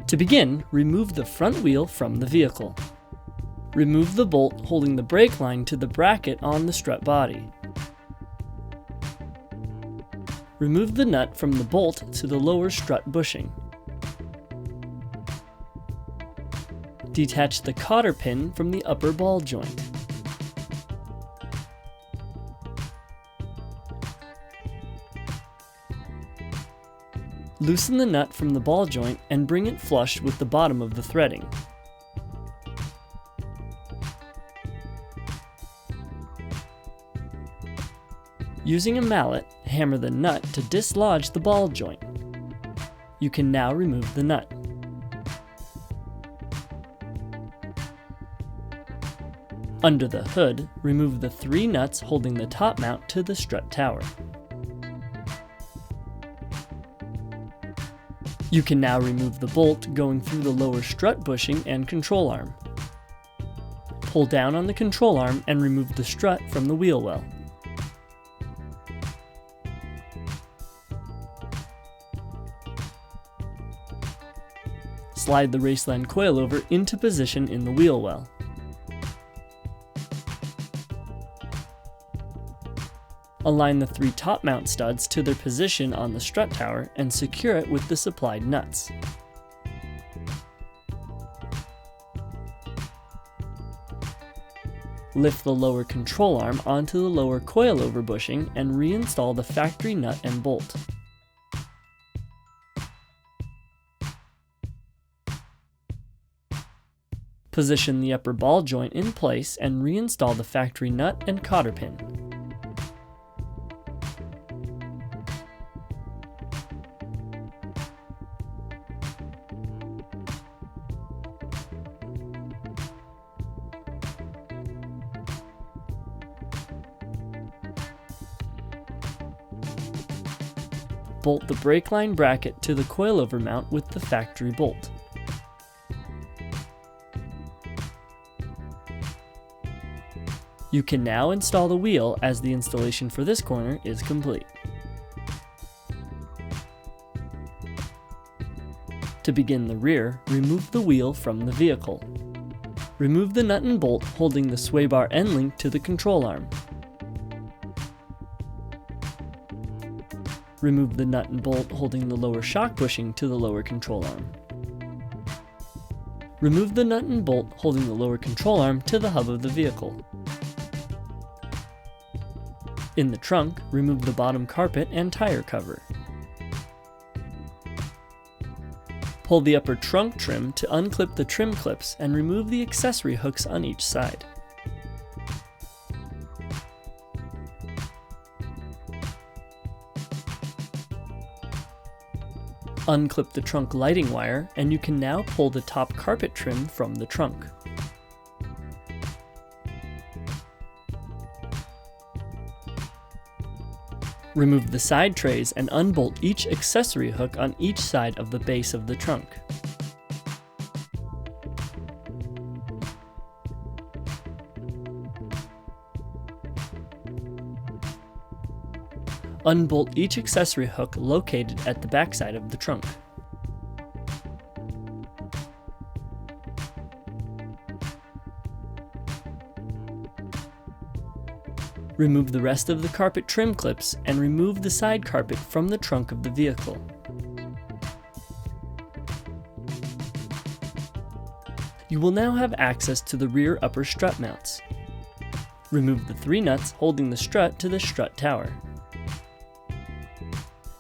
To begin, remove the front wheel from the vehicle. Remove the bolt holding the brake line to the bracket on the strut body. Remove the nut from the bolt to the lower strut bushing. Detach the cotter pin from the upper ball joint. Loosen the nut from the ball joint and bring it flush with the bottom of the threading. Using a mallet, hammer the nut to dislodge the ball joint. You can now remove the nut. Under the hood, remove the 3 nuts holding the top mount to the strut tower. You can now remove the bolt going through the lower strut bushing and control arm. Pull down on the control arm and remove the strut from the wheel well. Slide the Raceland coilover into position in the wheel well. Align the 3 top mount studs to their position on the strut tower and secure it with the supplied nuts. Lift the lower control arm onto the lower coilover bushing and reinstall the factory nut and bolt. Position the upper ball joint in place and reinstall the factory nut and cotter pin. Bolt the brake line bracket to the coilover mount with the factory bolt. You can now install the wheel as the installation for this corner is complete. To begin the rear, remove the wheel from the vehicle. Remove the nut and bolt holding the sway bar end link to the control arm. Remove the nut and bolt holding the lower shock bushing to the lower control arm. Remove the nut and bolt holding the lower control arm to the hub of the vehicle. In the trunk, remove the bottom carpet and tire cover. Pull the upper trunk trim to unclip the trim clips and remove the accessory hooks on each side. Unclip the trunk lighting wire and you can now pull the top carpet trim from the trunk. Remove the side trays and unbolt each accessory hook on each side of the base of the trunk. Unbolt each accessory hook located at the backside of the trunk. Remove the rest of the carpet trim clips and remove the side carpet from the trunk of the vehicle. You will now have access to the rear upper strut mounts. Remove the 3 nuts holding the strut to the strut tower.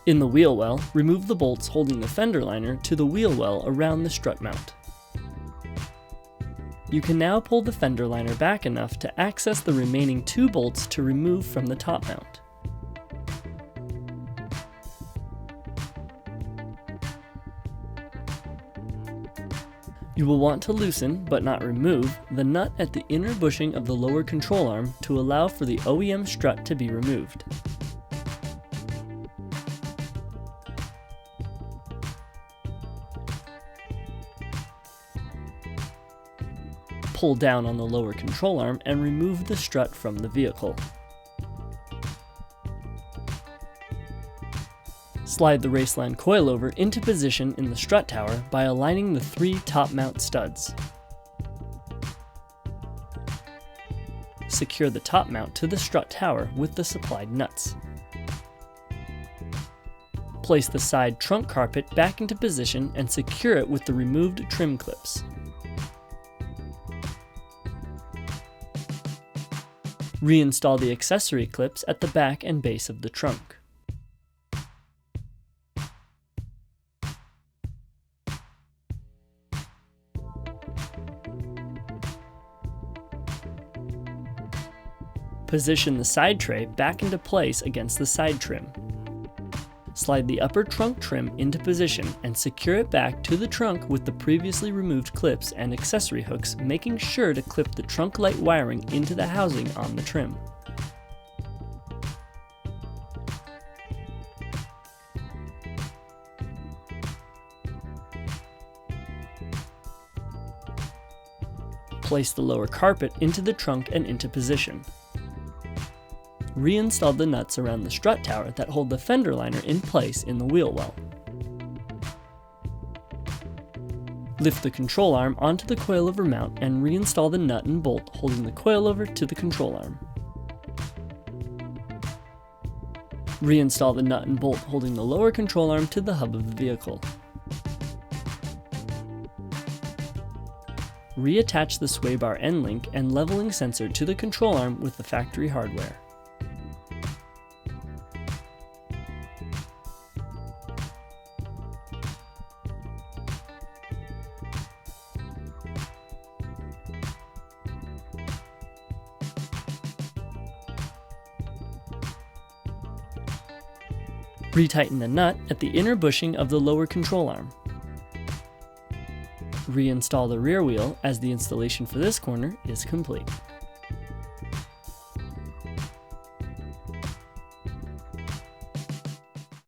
In the wheel well, remove the bolts holding the fender liner to the wheel well around the strut mount. You can now pull the fender liner back enough to access the remaining 2 bolts to remove from the top mount. You will want to loosen, but not remove, the nut at the inner bushing of the lower control arm to allow for the OEM strut to be removed. Pull down on the lower control arm and remove the strut from the vehicle. Slide the Raceland coilover into position in the strut tower by aligning the 3 top mount studs. Secure the top mount to the strut tower with the supplied nuts. Place the side trunk carpet back into position and secure it with the removed trim clips. Reinstall the accessory clips at the back and base of the trunk. Position the side tray back into place against the side trim. Slide the upper trunk trim into position and secure it back to the trunk with the previously removed clips and accessory hooks, making sure to clip the trunk light wiring into the housing on the trim. Place the lower carpet into the trunk and into position. Reinstall the nuts around the strut tower that hold the fender liner in place in the wheel well. Lift the control arm onto the coilover mount and reinstall the nut and bolt holding the coilover to the control arm. Reinstall the nut and bolt holding the lower control arm to the hub of the vehicle. Reattach the sway bar end link and leveling sensor to the control arm with the factory hardware. Retighten the nut at the inner bushing of the lower control arm. Reinstall the rear wheel as the installation for this corner is complete.